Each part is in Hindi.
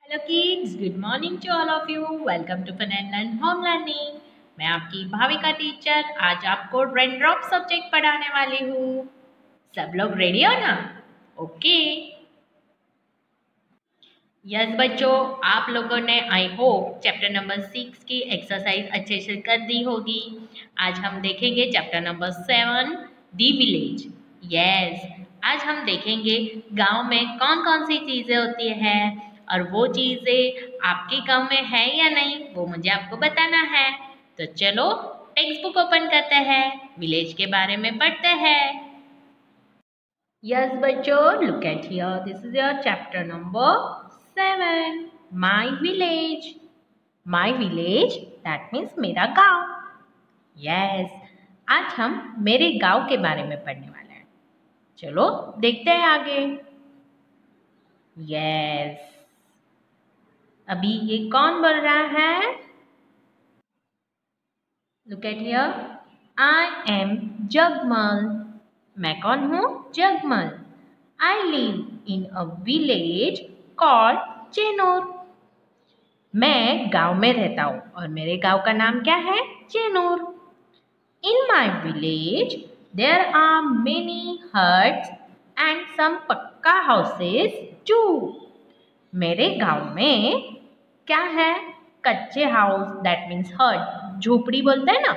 Hello kids, good morning to all of you. Welcome to fun and learn home learning. मैं आपकी भाविका टीचर आज आपको रेनड्रॉप सब्जेक्ट पढ़ाने वाली हूँ। सब लोग रेडी हो ना? ओके। यस बच्चों, आप लोगों ने आई होप चैप्टर नंबर 6 की एक्सरसाइज अच्छे से कर दी होगी। आज हम देखेंगे chapter number 7 the village. Yes, आज हम देखेंगे गांव में कौन कौन सी चीज़ें होती हैं और वो चीज़ें आपके गांव में है या नहीं वो मुझे आपको बताना है। तो चलो टेक्स्ट बुक ओपन करते हैं, विलेज के बारे में पढ़ते हैं। Yes, बच्चों, look at here. This is your chapter number 7. My village. My village, that means मेरा गांव. Yes, आज हम मेरे गांव के बारे में पढ़ने वाले हैं। चलो देखते हैं आगे। Yes, अभी ये कौन बोल रहा है? Look at here. I am Jagmal. मैं कौन हूँ? Jagmal. I live in a village called चेनूर। मैं गांव में रहता हूँ और मेरे गांव का नाम क्या है? चेनूर। In my village there are many huts and some पक्का houses too. मेरे गांव में क्या है? कच्चे हाउस, दैट मीन्स हट, झोपड़ी बोलते हैं ना।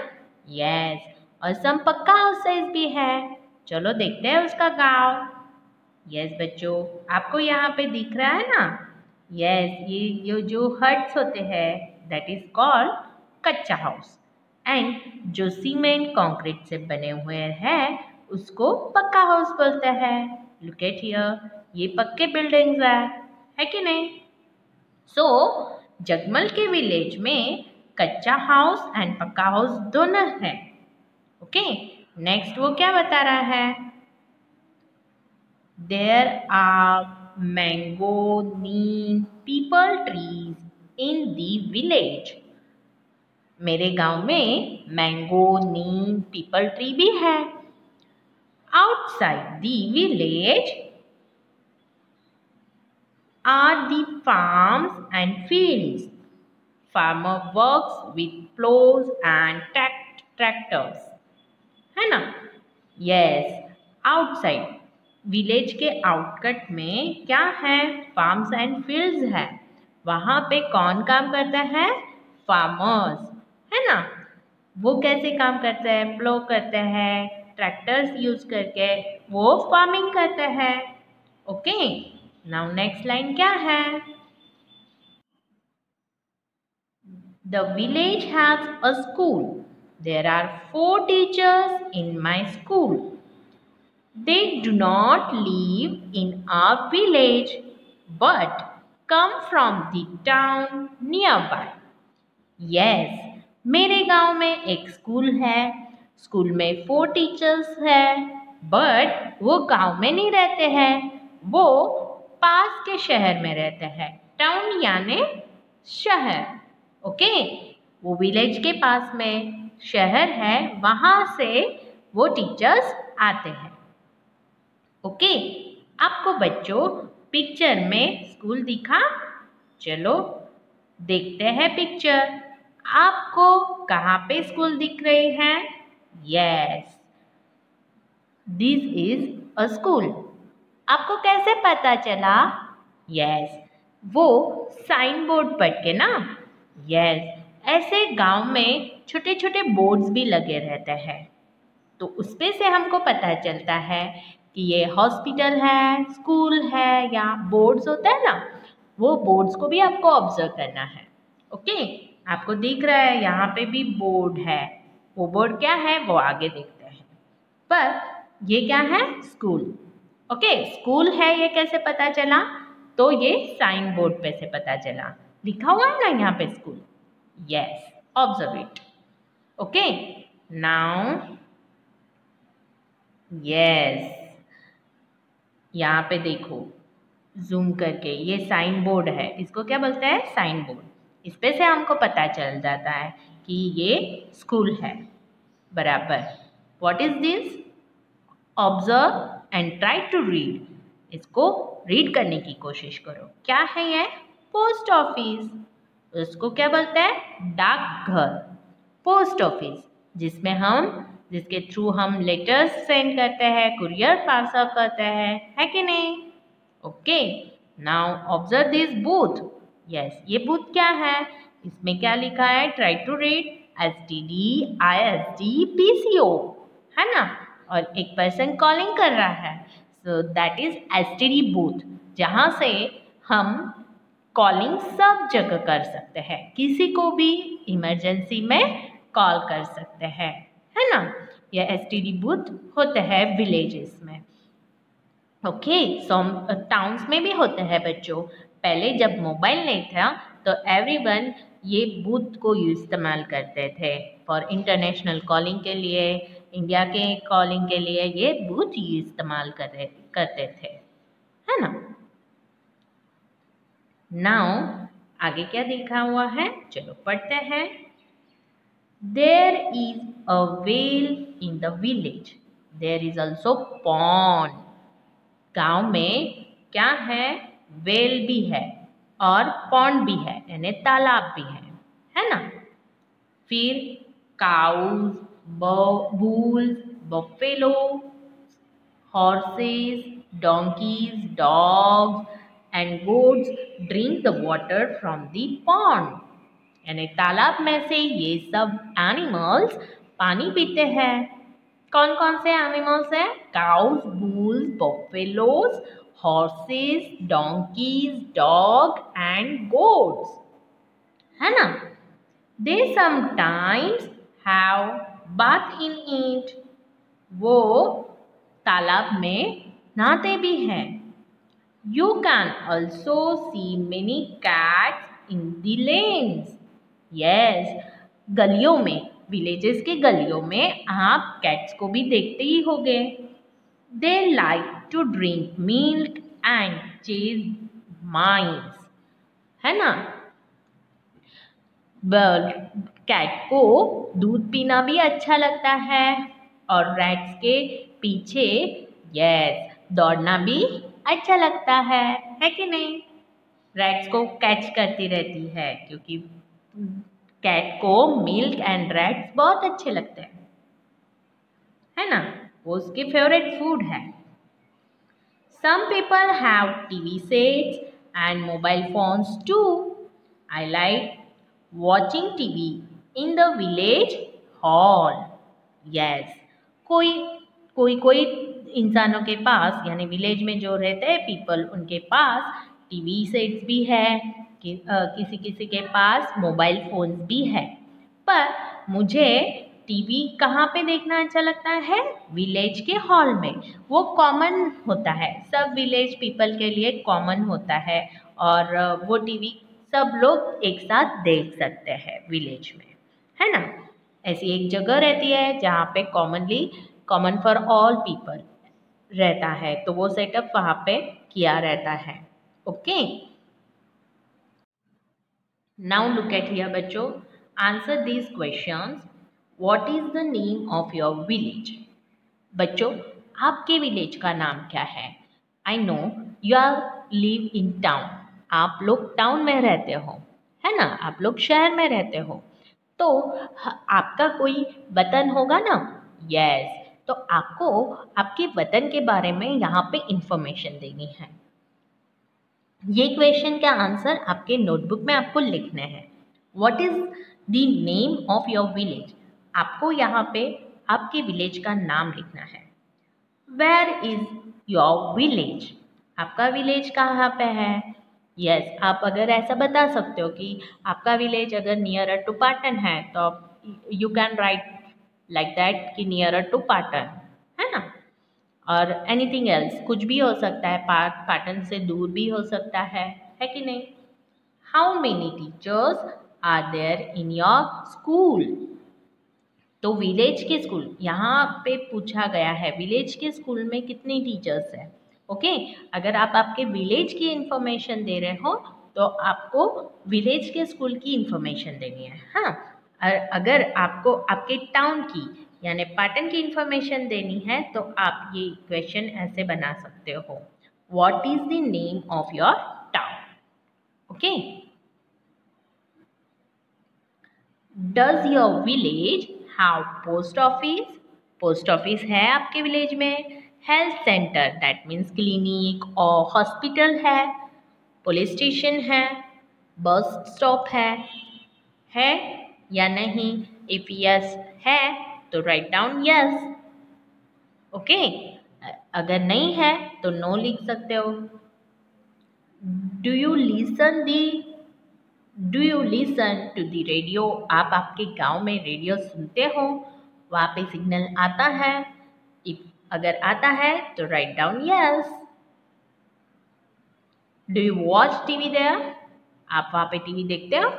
यस, और सम पक्का हाउसेस भी है। चलो देखते हैं उसका गांव। यस बच्चों, आपको यहाँ पे दिख रहा है ना? यस, ये जो हट्स होते हैं दैट इज कॉल्ड कच्चा हाउस, एंड जो सीमेंट कंक्रीट से बने हुए हैं उसको पक्का हाउस बोलते हैं। लुक एट हियर, ये पक्के बिल्डिंग्स है कि नहीं? सो जगमल के विलेज में कच्चा हाउस एंड पक्का हाउस दोनों है। ओके, नेक्स्ट वो क्या बता रहा है? There are mango, neem, people trees in the village. मेरे गांव में मैंगो, नीम, पीपल ट्री भी है। Outside the village are the farms and fields. Farmer works with plows and tractors. है ना? Yes, outside. विलेज के आउटकट में क्या है? फार्म्स एंड फील्ड्स है। वहाँ पे कौन काम करता है? फार्मर्स, है ना? वो कैसे काम करते हैं? प्लो करते हैं, ट्रैक्टर्स यूज करके वो फार्मिंग करते हैं। ओके, नाउ नेक्स्ट लाइन क्या है? The village has a school. There are 4 teachers in my school. They do not live in our village but come from the town nearby. Yes, मेरे गांव में एक स्कूल है। स्कूल में 4 टीचर्स हैं, बट वो गांव में नहीं रहते हैं, वो पास के शहर में रहते हैं। टाउन यानी शहर। ओके, वो विलेज के पास में शहर है, वहाँ से वो टीचर्स आते हैं। ओके, आपको बच्चों पिक्चर में स्कूल दिखा? चलो देखते हैं पिक्चर। आपको कहाँ पे स्कूल दिख रहे हैं? Yes, this is a school. आपको कैसे पता चला? यस, वो साइन बोर्ड पढ़ के ना। यस, ऐसे गांव में छोटे छोटे बोर्ड्स भी लगे रहते हैं, तो उसपे से हमको पता चलता है कि ये हॉस्पिटल है, स्कूल है, या बोर्ड्स होता है ना, वो बोर्ड्स को भी आपको ऑब्जर्व करना है। ओके, आपको दिख रहा है यहाँ पे भी बोर्ड है। वो बोर्ड क्या है वो आगे देखते हैं, पर ये क्या है? स्कूल। ओके, स्कूल है ये कैसे पता चला? तो ये साइन बोर्ड पे से पता चला, लिखा हुआ है ना यहाँ पे school. Yes, observe it. Okay, now yes, यहाँ पे देखो जूम करके, ये साइन बोर्ड है, इसको क्या बोलते हैं? Sign board. इस पे से हमको पता चल जाता है कि ये स्कूल है। बराबर। What is this? Observe and try to read. इसको रीड करने की कोशिश करो। क्या है ये? Post office. उसको क्या बोलते हैं? डाकघर, पोस्ट ऑफिस, जिसके थ्रू हम लेटर्स सेंड करते हैं, कुरियर पार्सल करते हैं, है कि नहीं? Okay, now observe this booth. Yes, ये बूथ क्या है? इसमें क्या लिखा है? Try to read. STD ISD PCO, है ना? और एक पर्सन कॉलिंग कर रहा है, so that is STD booth, जहां से हम कॉलिंग सब जगह कर सकते हैं, किसी को भी इमरजेंसी में कॉल कर सकते हैं, है ना? ये STD बूथ होते हैं विलेजेस में। ओके, टाउन्स में भी होते हैं बच्चों। पहले जब मोबाइल नहीं था तो एवरीवन ये बूथ को इस्तेमाल करते थे फॉर इंटरनेशनल कॉलिंग के लिए, इंडिया के कॉलिंग के लिए ये बूथ इस्तेमाल करते थे, है ना? नाउ आगे क्या लिखा हुआ है, चलो पढ़ते हैं। There is a well in the village, there is also pond. गांव में क्या है? वेल भी है और पॉन्ड भी है, यानी तालाब भी है ना? फिर cows, bulls, buffalo, horses, donkeys, dogs and goats drink the water from the pond. यानी तालाब में से ये सब एनिमल्स पानी पीते हैं। कौन कौन से एनिमल्स हैं? Cows, bulls, buffaloes, horses, donkeys, dog and goats, है ना? They sometimes have bath in it, वो तालाब में नहाते भी हैं। You can also see many cats in the lanes. Yes, गलियों में, विलेजेस के गलियों में आप कैट्स को भी देखते ही होंगे। They like to drink milk and chase mice, है ना? कैट को दूध पीना भी अच्छा लगता है और रैट्स के पीछे दौड़ना भी अच्छा लगता है कि नहीं? रैट्स को कैच करती रहती है क्योंकि कैट को मिल्क एंड रैट्स बहुत अच्छे लगते हैं, है ना? वो उसके फेवरेट फूड है। Some people have TV sets and mobile phones too. I like watching TV in the village hall. Yes, कोई इंसानों के पास, यानी विलेज में जो रहते हैं पीपल, उनके पास टीवी सेट्स भी है, किसी किसी के पास मोबाइल फोन्स भी है। पर मुझे टीवी कहाँ पे देखना अच्छा लगता है? विलेज के हॉल में। वो कॉमन होता है, सब विलेज पीपल के लिए कॉमन होता है और वो टीवी सब लोग एक साथ देख सकते हैं विलेज में, है ना? ऐसी एक जगह रहती है जहाँ पे कॉमन फॉर ऑल पीपल रहता है, तो वो सेटअप वहाँ पे किया रहता है। Okay, now look at here बच्चों, answer these questions. What is the name of your village? बच्चों, आपके विलेज का नाम क्या है? I know you are live in town, आप लोग टाउन में रहते हो, है ना? आप लोग शहर में रहते हो, तो आपका कोई वतन होगा ना? यस, तो आपको आपके वतन के बारे में यहाँ पे इंफॉर्मेशन देनी है। ये क्वेश्चन का आंसर आपके नोटबुक में आपको लिखने हैं। What is the name of your village? आपको यहाँ पे आपके विलेज का नाम लिखना है। Where is your village? आपका विलेज कहाँ पे है? यस, आप अगर ऐसा बता सकते हो कि आपका विलेज अगर नियरर टू पाटन है तो you can write like that कि नियरर टू पाटन, है ना? और एनीथिंग एल्स, कुछ भी हो सकता है, पाटन से दूर भी हो सकता है कि नहीं? How many teachers are there in your school? तो विलेज के स्कूल यहाँ पे पूछा गया है, विलेज के स्कूल में कितने टीचर्स हैं? ओके, अगर आप आपके विलेज की इंफॉर्मेशन दे रहे हो तो आपको विलेज के स्कूल की इंफॉर्मेशन देनी है, हाँ। और अगर आपको आपके टाउन की यानी पाटन की इंफॉर्मेशन देनी है तो आप ये क्वेश्चन ऐसे बना सकते हो, what is the name of your town? Okay. Does your village have post office? Post office है आपके विलेज में। Health centre that means clinic और हॉस्पिटल है। पुलिस स्टेशन है। बस स्टॉप है या नहीं? इफ यस है तो राइट डाउन यस। ओके, अगर नहीं है तो नो लिख सकते हो। Do you listen to the radio? आप आपके गांव में रेडियो सुनते हो? वहाँ पे सिग्नल आता है? इफ अगर आता है तो write down yes. Do you watch TV there? आप वहाँ पे टीवी देखते हो?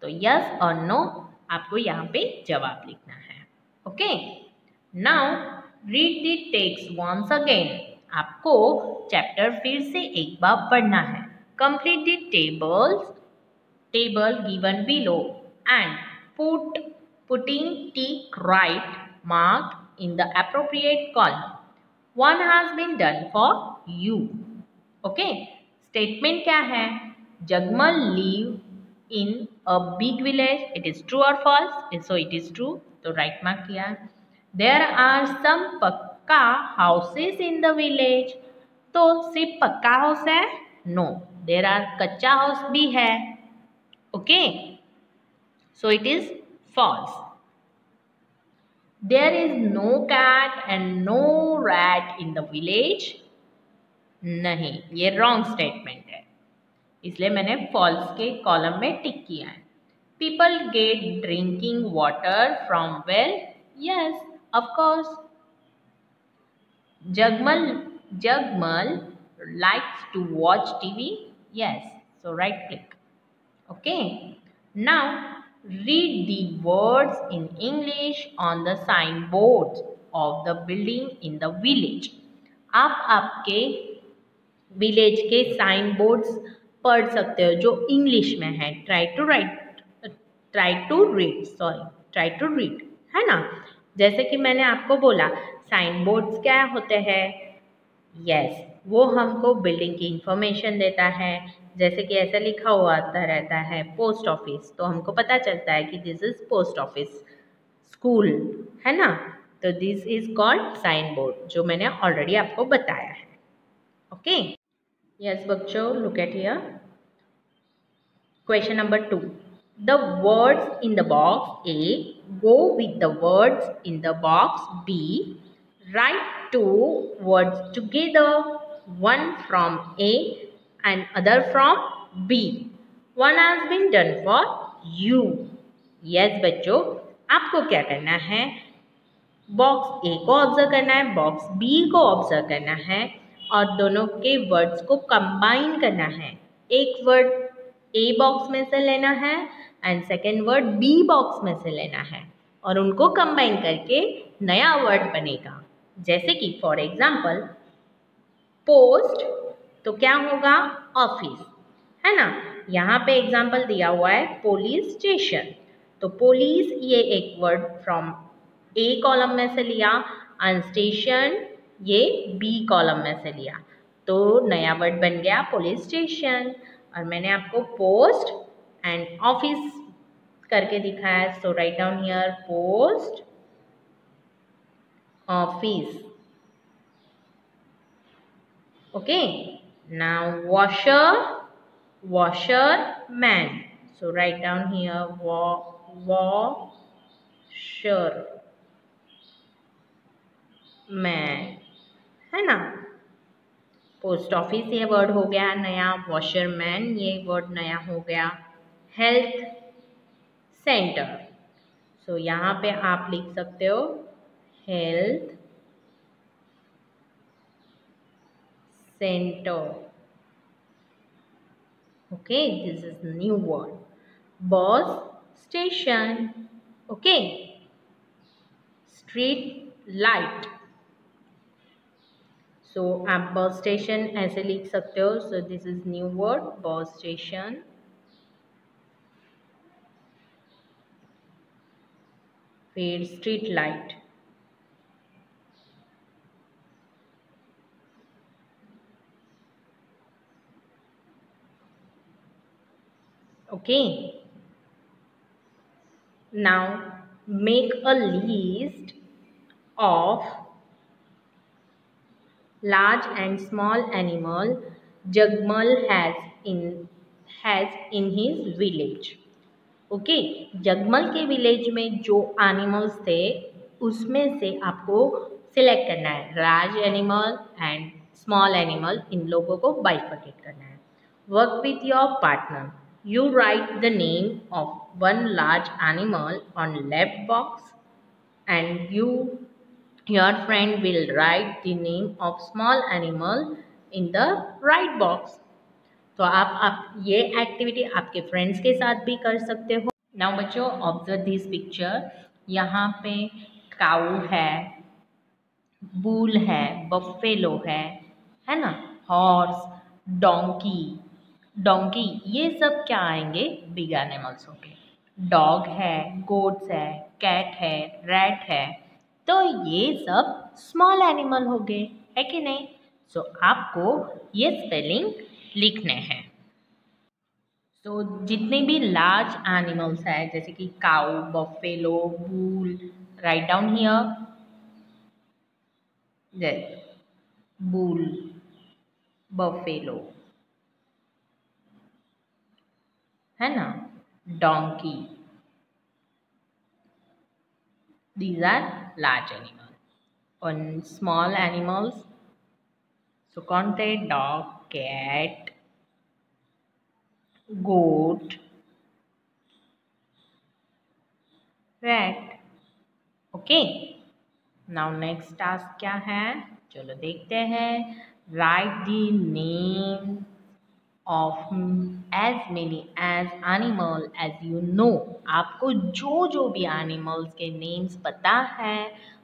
तो यस और नो आपको यहाँ पे जवाब लिखना है। Okay, now read the text once again. आपको चैप्टर फिर से एक बार पढ़ना है। Complete the table given below and putting tick right mark in the appropriate column. One has been done for you. Okay, statement क्या है? Jagmal live in a big village. It is true or false? So it is true. तो right mark किया। There are some पक्का houses in the village. तो सिर्फ पक्का हाउस है? No, there are कच्चा हाउस भी है। Okay, so it is false. There is no cat and no rat in the village. नहीं, ये रॉन्ग स्टेटमेंट है, इसलिए मैंने फॉल्स के कॉलम में टिक किया है। People get drinking water from well? Yes, of course. Jagmal likes to watch TV? Yes, so right click. Okay, now read the words in English on the signboards of the building in the village. आप आपके विलेज के साइन बोर्ड्स पढ़ सकते हो जो इंग्लिश में है। ट्राई टू रीड, है ना। जैसे कि मैंने आपको बोला साइन बोर्ड्स क्या होते हैं? यस, वो हमको बिल्डिंग की इंफॉर्मेशन देता है। जैसे कि ऐसा लिखा हुआ रहता है पोस्ट ऑफिस, तो हमको पता चलता है कि this is post office school, है ना। तो this is called sign board, जो मैंने ऑलरेडी आपको बताया है। ओके, यस बच्चों, look at here. Question number 2. The words in the box A go with the words in the box B. Write two words together, one from A and other from B. One has been done for you. Yes बच्चों, आपको क्या करना है? बॉक्स ए को ऑब्जर्व करना है, बॉक्स बी को ऑब्जर्व करना है और दोनों के वर्ड्स को कंबाइन करना है। एक वर्ड ए बॉक्स में से लेना है and second word B box में से लेना है और उनको कंबाइन करके नया वर्ड बनेगा। जैसे कि फॉर एग्जाम्पल पोस्ट, तो क्या होगा? ऑफिस, है ना। यहाँ पे एग्जाम्पल दिया हुआ है पुलिस स्टेशन, तो पुलिस ये एक वर्ड फ्रॉम ए कॉलम में से लिया एंड स्टेशन ये बी कॉलम में से लिया, तो नया वर्ड बन गया पुलिस स्टेशन। और मैंने आपको पोस्ट एंड ऑफिस करके दिखाया है, so write down here post office. Okay, now washer man, so write down here washer man, है ना। पोस्ट ऑफिस ये वर्ड हो गया नया, वॉशरमैन ये वर्ड नया हो गया। हेल्थ सेंटर, सो यहाँ पे आप लिख सकते हो health centre. Okay, this is new word. Bus station, okay. Street light, so आप बस स्टेशन ऐसे लिख सकते हो, so this is new word bus station. फिर street light, Okay. Now make a list of large and small animal Jagmal has in his village. Okay, Jagmal के विलेज में जो एनिमल्स थे उसमें से आपको सिलेक्ट करना है large animal and small animal, इन लोगों को बाइफरकेट करना है. Work with your partner. You write the name of one large animal on left box and your friend will write the name of small animal in the right box. तो आप ये एक्टिविटी आपके फ्रेंड्स के साथ भी कर सकते हो. नाउ बच्चों, ऑब्जर्व दिस पिक्चर. यहाँ पे काऊ है, बुल है, बफेलो है ना, हॉर्स, डोंकी. डोंकी ये सब क्या आएंगे? बिग एनिमल्स होंगे. डॉग है, गोट्स कैट है, रैट है, तो ये सब स्मॉल एनिमल हो गए, है कि नहीं? सो आपको ये स्पेलिंग लिखने हैं. तो जितने भी लार्ज एनिमल्स हैं जैसे कि cow, buffalo, bull, right down here. Bull, buffalo, है ना, donkey. These are large animals. On small animals, so कौन थे? Dog, cat, goat, rat. Okay. Now next task क्या है? चलो देखते हैं. Write the name of as many as animal as you know. आपको जो भी एनिमल्स के नेम्स पता है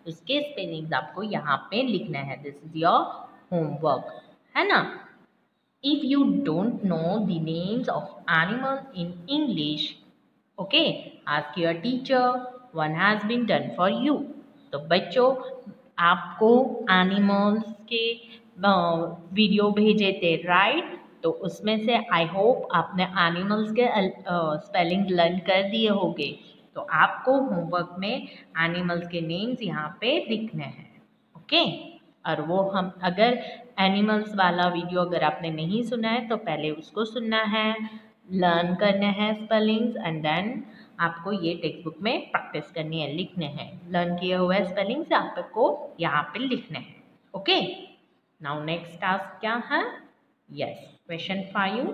उसके स्पेलिंग्स आपको यहाँ पे लिखना है. दिस इज योर होमवर्क, है ना. If you don't know the names of animal in English, okay, ask your teacher. One has been done for you. तो बच्चों, आपको एनिमल्स के वीडियो भेजे थे, राइट? तो उसमें से आई होप आपने एनिमल्स के स्पेलिंग लर्न कर दिए होंगे. तो आपको होमवर्क में एनिमल्स के नेम्स यहाँ पे लिखने हैं. ओके. और वो हम अगर एनिमल्स वाला वीडियो अगर आपने नहीं सुना है तो पहले उसको सुनना है, लर्न करना है स्पेलिंग्स, एंड देन आपको ये टेक्स्ट बुक में प्रैक्टिस करनी है, लिखने हैं. लर्न किए हुए स्पेलिंग्स आपको यहाँ पे लिखने हैं. ओके. नाउ नेक्स्ट टास्क क्या है? Yes, question 5.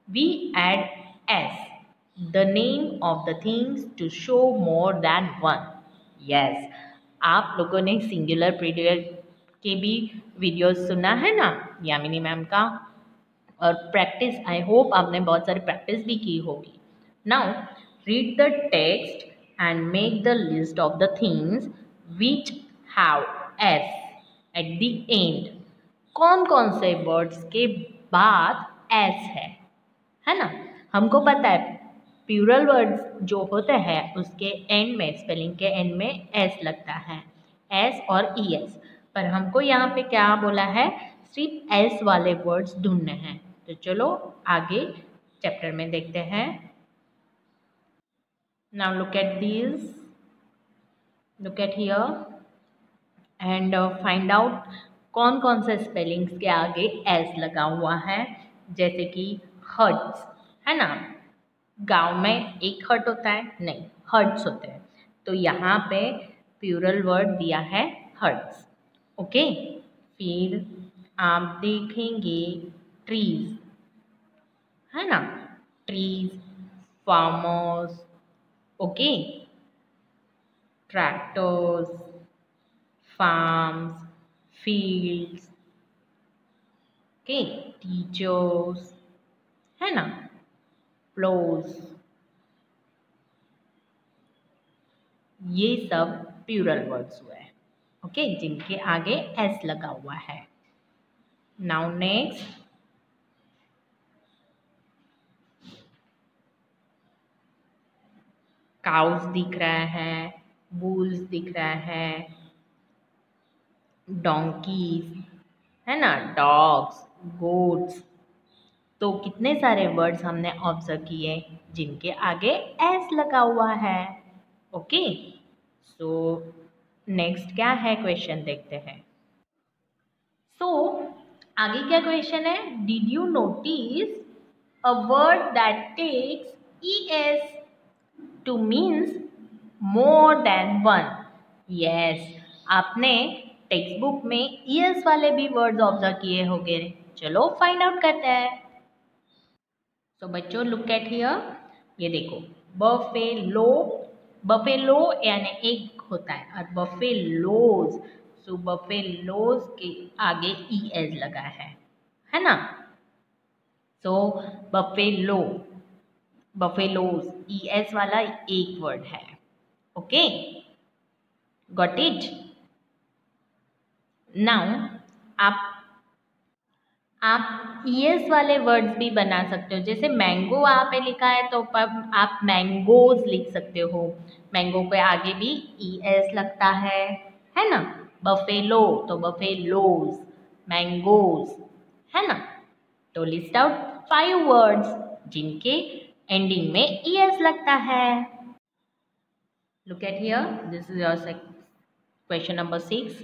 We add es the name of the things to show more than one. Yes, आप लोगों ने सिंगुलर पीरियड के भी वीडियोस सुना है ना यामिनी मैम का, और प्रैक्टिस आई होप आपने बहुत सारी प्रैक्टिस भी की होगी. Now read the text and make the list of the things which have S at the end. कौन कौन से वर्ड्स के बाद एस है ना. हमको पता है प्लूरल वर्ड्स जो होते हैं उसके एंड में, स्पेलिंग के एंड में एस लगता है, एस और ई एस. पर हमको यहाँ पे क्या बोला है? सिर्फ एस वाले वर्ड्स ढूंढने हैं. तो चलो आगे चैप्टर में देखते हैं. Now look at this, look at here and find out कौन कौन से स्पेलिंग्स के आगे एस लगा हुआ है. जैसे कि हर्ट्स, है ना. गांव में एक हर्ट होता है? नहीं, हर्ट्स होते हैं. तो यहाँ पे प्लूरल वर्ड दिया है हर्ट्स. ओके. फिर आप देखेंगे ट्रीज, है ना, trees, farmers, okay, tractors, farms, fields, okay, teachers, है ना, प्लोज. ये सब प्लूरल वर्ड्स हुए, ओके, जिनके आगे एस लगा हुआ है. नाउ नेक्स्ट, काउस दिख रहा है, बुल्स दिख रहा है, डोंकीज, है ना, डॉग्स, गोट्स. तो कितने सारे वर्ड्स हमने ऑब्जर्व किए? जिनके आगे एस लगा हुआ है। ओके, सो नेक्स्ट क्या है क्वेश्चन देखते हैं। सो आगे क्या क्वेश्चन है, did you notice a word that takes ES to means more than one. Yes, आपने टेक्स्ट बुक में ES वाले भी वर्ड्स ऑब्जर्व किए होंगे। चलो फाइंड आउट करते हैं। तो बच्चों लुक एट हियर, ये देखो बफेलो, बफेलो यानी एक होता है और बफेलोज, सो बफेलोज के आगे ES लगा है ना। सो बफेलो, बफेलोज ES वाला एक वर्ड है। Okay, got it. नाउ आप ES वाले वर्ड्स भी बना सकते हो, जैसे मैंगो वहाँ पे लिखा है तो आप मैंगोज लिख सकते हो। मैंगो के आगे भी ES लगता है ना। बफेलो तो बफेलोज, मैंगोज, है ना। तो लिस्ट आउट 5 वर्ड्स जिनके एंडिंग में ES लगता है। Look at here, this is your question number 6।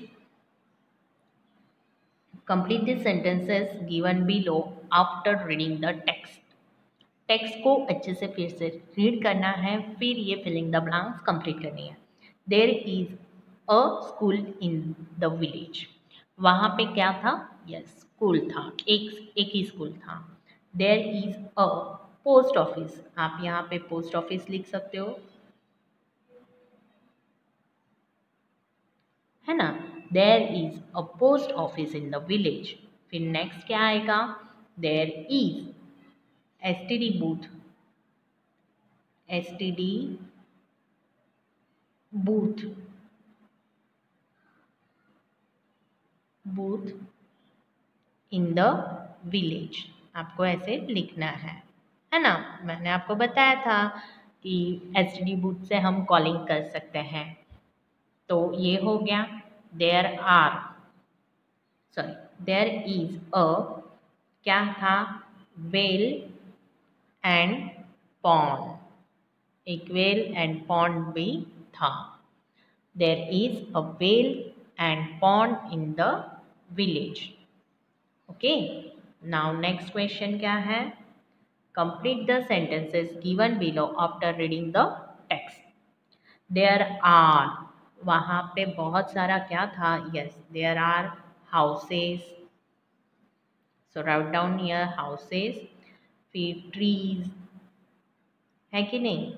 Complete the sentences given below after reading the text. Text को अच्छे से फिर से रीड करना है, फिर ये फिलिंग द ब्लैंक्स कंप्लीट करनी है। There is a school in the village. वहाँ पे क्या था, यस स्कूल था, एक ही स्कूल था। There is a post office, आप यहाँ पे पोस्ट ऑफिस लिख सकते हो, है ना। There is a post office in the village. फिर नेक्स्ट क्या आएगा, there is STD booth, STD booth, booth in the village. आपको ऐसे लिखना है ना। मैंने आपको बताया था कि STD बूथ से हम कॉलिंग कर सकते हैं। तो ये हो गया। There are, sorry, there is a, क्या था, वेल एंड पॉन्ड, एक वेल एंड पॉन्ड भी था। There is a well and pond in the village. Okay, now next question क्या है, complete the sentences given below after reading the text. There are, वहाँ पे बहुत सारा क्या था, yes there are houses, so write down here houses. फिर ट्रीज, है कि नहीं,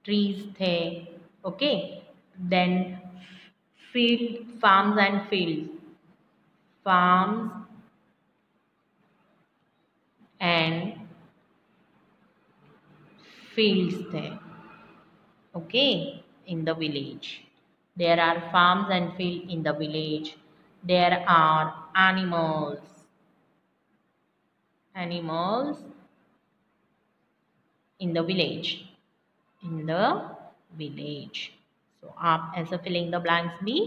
ट्रीज थे। Okay, then field, farms and field, farms and fields there. Okay, in the village there are farms and fields in the village. There are animals, animals in the village, in the village. So आप ऐसा filling the blanks भी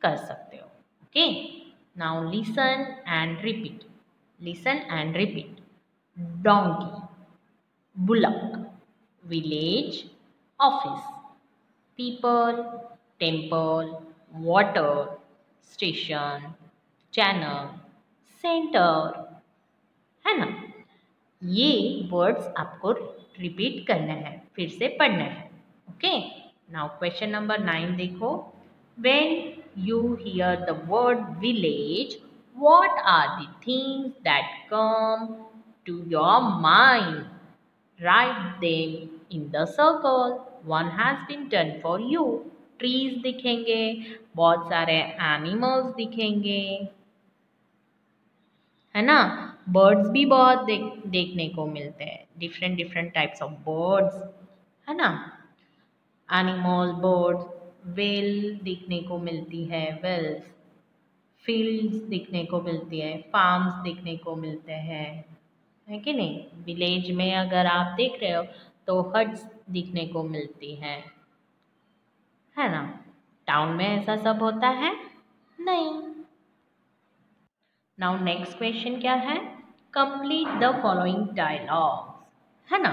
कर सकते हो। Okay, now listen and repeat, listen and repeat। donkey, bullock, village, office, people, temple, water, station, channel, center, है ना। ये वर्ड्स आपको रिपीट करना है, फिर से पढ़ना है। ओके, नाउ क्वेश्चन नंबर 9 देखो। When you hear the word village, what are the things that come to your mind? Write them in the circle. One has been done for you. Trees दिखेंगे, बहुत सारे animals दिखेंगे, है ना। बर्ड्स भी बहुत देखने को मिलते हैं, different different types of birds, है ना। एनिमल, बर्ड्स, वेल दिखने को मिलती है, वेल्स, फील्ड्स दिखने को मिलती है, फार्म्स दिखने को मिलते हैं, है कि नहीं। विलेज में अगर आप देख रहे हो तो हट्स दिखने को मिलती है ना। टाउन में ऐसा सब होता है नहीं। नाउ नेक्स्ट क्वेश्चन क्या है, कंप्लीट द फॉलोइंग डायलॉग्स, है ना।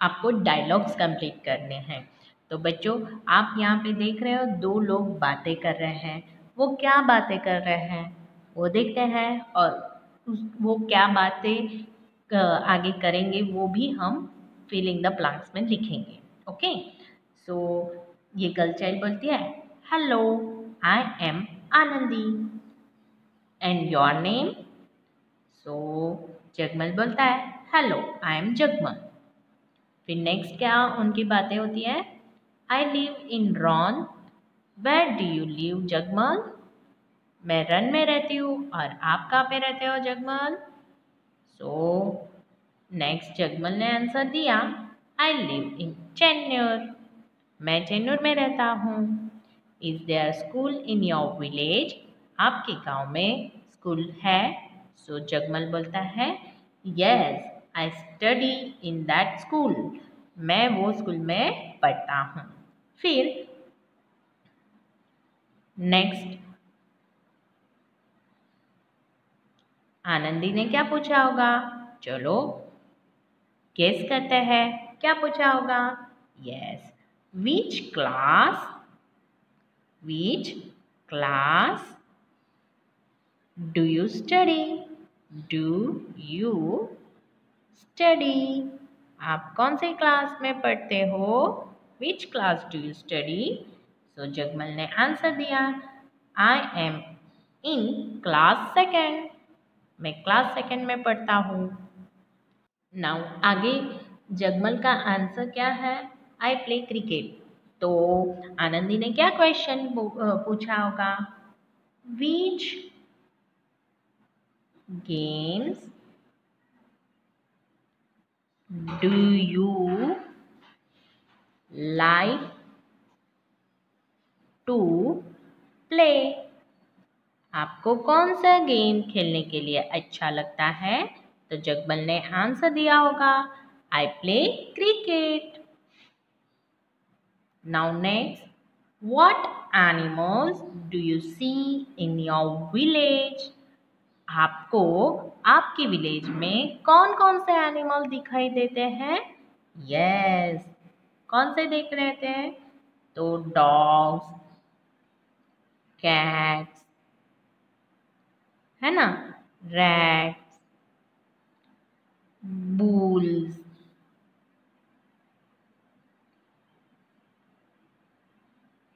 आपको डायलॉग्स कंप्लीट करने हैं। तो बच्चों आप यहाँ पे देख रहे हो 2 लोग बातें कर रहे हैं। वो क्या बातें कर रहे हैं वो देखते हैं और वो क्या बातें आगे करेंगे वो भी हम फिल इन द ब्लैंक्स में लिखेंगे। ओके, सो ये गर्ल चाइल्ड बोलती है hello I am Anandi and your name. So Jagmal बोलता है हेलो आई एम जगमल। फिर नेक्स्ट क्या उनकी बातें होती है I live in Ron. Where do you live Jagmal? मैं रन में रहती हूँ और आप कहाँ पे रहते हो जगमल? सो नेक्स्ट जगमल ने आंसर दिया आई लिव इन चेन्नूर। मैं चेन्नूर में रहता हूँ। Is there school in your village? आपके गांव में स्कूल है? सो जगमल बोलता है yes I study in that school. मैं वो स्कूल में पढ़ता हूँ। फिर नेक्स्ट आनंदी ने क्या पूछा होगा? चलो गेस करते हैं क्या पूछा होगा। Yes which class do you study? Do you study? आप कौन से क्लास में पढ़ते हो? Which class do you study? So Jagmal ने आंसर दिया I am in class second. मैं क्लास सेकेंड में पढ़ता हूँ। नाउ आगे जगमल का आंसर क्या है? I play cricket. तो आनंदी ने क्या क्वेश्चन पूछा होगा? Which games do you like to play? आपको कौन सा गेम खेलने के लिए अच्छा लगता है? तो जगमल ने आंसर दिया होगा I play cricket. Now next what animals do you see in your village? आपको आपकी विलेज में कौन कौन से एनिमल दिखाई देते हैं? यस कौन से देख रहे थे? तो डॉग्स, कैट्स है ना, रैट्स, बुल्स,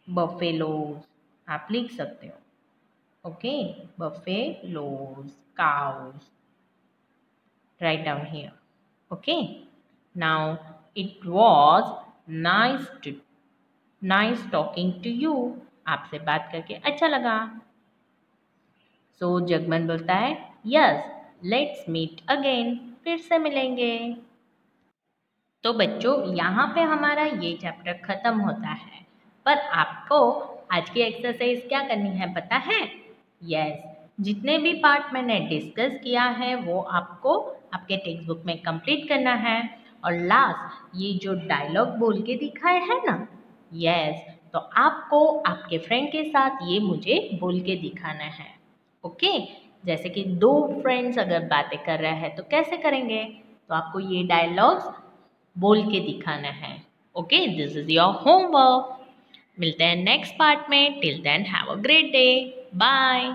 बफेलोज आप लिख सकते हो। Okay buffaloes, cows write down here. Okay, now it was nice talking to you. आपसे बात करके अच्छा लगा। सो जगमन बोलता है यस लेट्स मीट अगेन। फिर से मिलेंगे। तो बच्चों यहाँ पे हमारा ये चैप्टर खत्म होता है, पर आपको आज की एक्सरसाइज क्या करनी है पता है? यस जितने भी पार्ट मैंने डिस्कस किया है वो आपको आपके टेक्स्ट बुक में कंप्लीट करना है। और लास्ट ये जो डायलॉग बोल के दिखाए है ना, यस तो आपको आपके फ्रेंड के साथ ये मुझे बोल के दिखाना है। ओके जैसे कि 2 फ्रेंड्स अगर बातें कर रहे हैं तो कैसे करेंगे? तो आपको ये डायलॉग्स बोल के दिखाना है। Okay this is your homework. मिलते हैं नेक्स्ट पार्ट में। Till then have a great day. Bye.